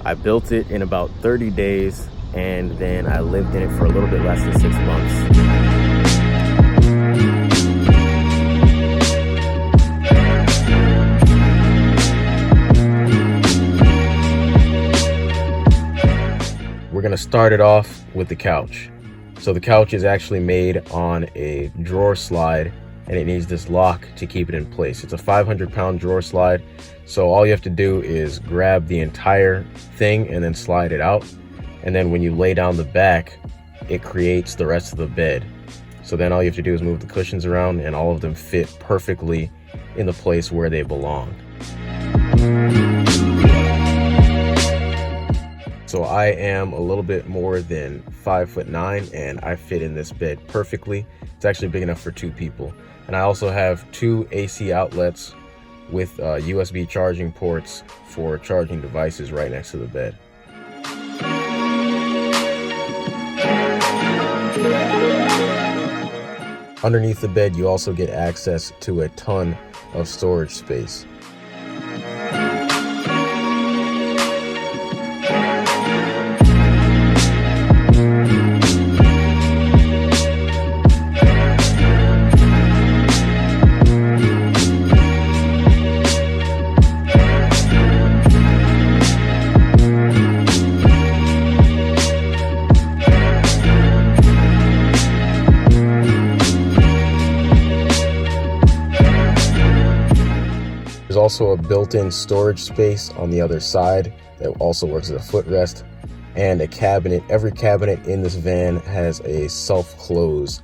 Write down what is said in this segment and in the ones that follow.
I built it in about 30 days, and then I lived in it for a little bit less than 6 months. We're gonna start it off with the couch. So the couch is actually made on a drawer slide, and it needs this lock to keep it in place. It's a 500-pound drawer slide, so all you have to do is grab the entire thing and then slide it out, and then when you lay down the back, it creates the rest of the bed. So then all you have to do is move the cushions around, and all of them fit perfectly in the place where they belong. So I am a little bit more than 5'9", and I fit in this bed perfectly. It's actually big enough for 2 people. And I also have 2 AC outlets with USB charging ports for charging devices right next to the bed. Underneath the bed, you also get access to a ton of storage space. There's also a built-in storage space on the other side that also works as a footrest, and a cabinet. Every cabinet in this van has a self-close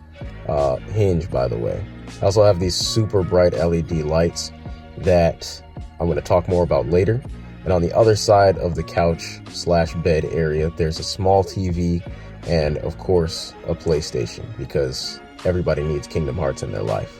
hinge, by the way. I also have these super bright LED lights that I'm going to talk more about later. And on the other side of the couch/bed area, there's a small TV and, of course, a PlayStation, because everybody needs Kingdom Hearts in their life.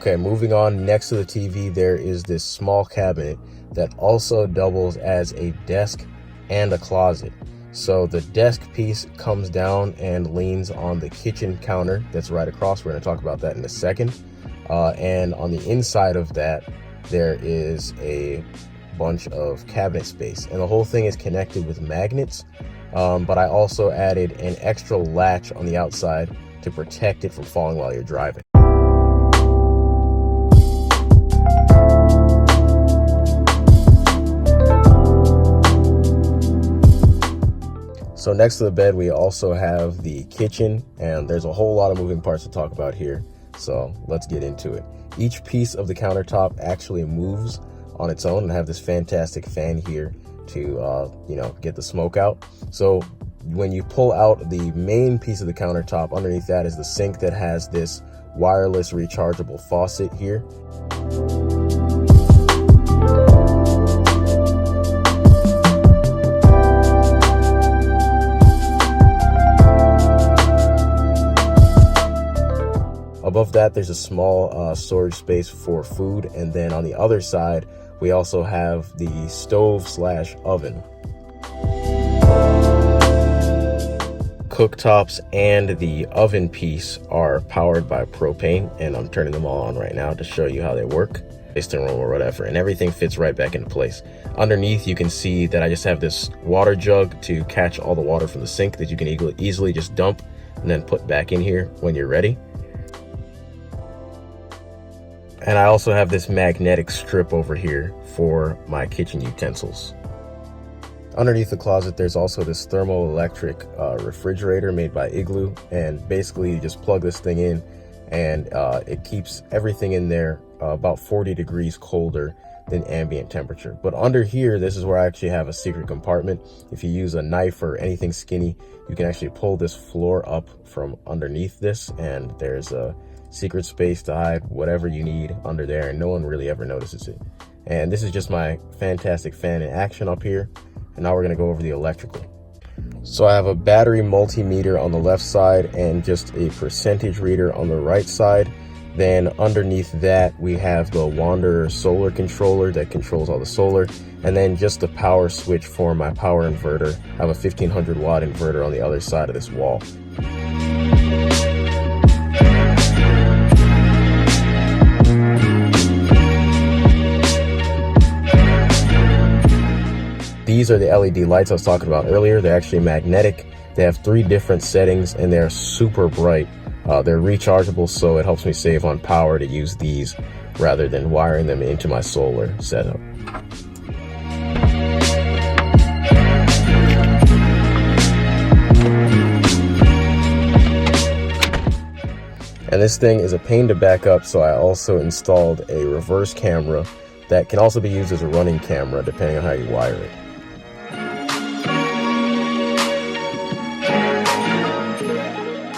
Okay, moving on, next to the TV, there is this small cabinet that also doubles as a desk and a closet. So the desk piece comes down and leans on the kitchen counter that's right across. We're going to talk about that in a second. And on the inside of that, there is a bunch of cabinet space. And the whole thing is connected with magnets, but I also added an extra latch on the outside to protect it from falling while you're driving. So next to the bed, we also have the kitchen, and there's a whole lot of moving parts to talk about here. So let's get into it. Each piece of the countertop actually moves on its own, and I have this fantastic fan here to, get the smoke out. So when you pull out the main piece of the countertop, underneath that is the sink that has this wireless rechargeable faucet here. Above that, there's a small storage space for food, and then on the other side, we also have the stove/oven. Cooktops and the oven piece are powered by propane, and I'm turning them all on right now to show you how they work. Piston room or whatever, and everything fits right back into place. Underneath, you can see that I just have this water jug to catch all the water from the sink that you can easily just dump and then put back in here when you're ready. And I also have this magnetic strip over here for my kitchen utensils. Underneath the closet, there's also this thermoelectric refrigerator made by Igloo, and basically you just plug this thing in, and it keeps everything in there about 40 degrees colder than ambient temperature. But under here, this is where I actually have a secret compartment. If you use a knife or anything skinny, you can actually pull this floor up from underneath this, and there's a secret space to hide whatever you need under there, and no one really ever notices it. And this is just my fantastic fan in action up here. And now we're going to go over the electrical. So I have a battery multimeter on the left side and just a percentage reader on the right side. Then underneath that, we have the Wanderer solar controller that controls all the solar, and then just a power switch for my power inverter. I have a 1500 watt inverter on the other side of this wall. These are the LED lights I was talking about earlier. They're actually magnetic. They have 3 different settings and they're super bright. They're rechargeable, so it helps me save on power to use these rather than wiring them into my solar setup. And this thing is a pain to back up, so I also installed a reverse camera that can also be used as a running camera depending on how you wire it.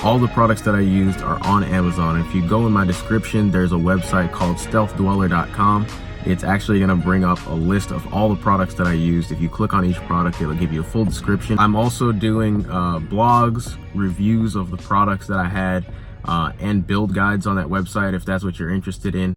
All the products that I used are on Amazon. If you go in my description, there's a website called stealthdweller.com. It's actually gonna bring up a list of all the products that I used. If you click on each product, it'll give you a full description. I'm also doing blogs, reviews of the products that I had, and build guides on that website if that's what you're interested in.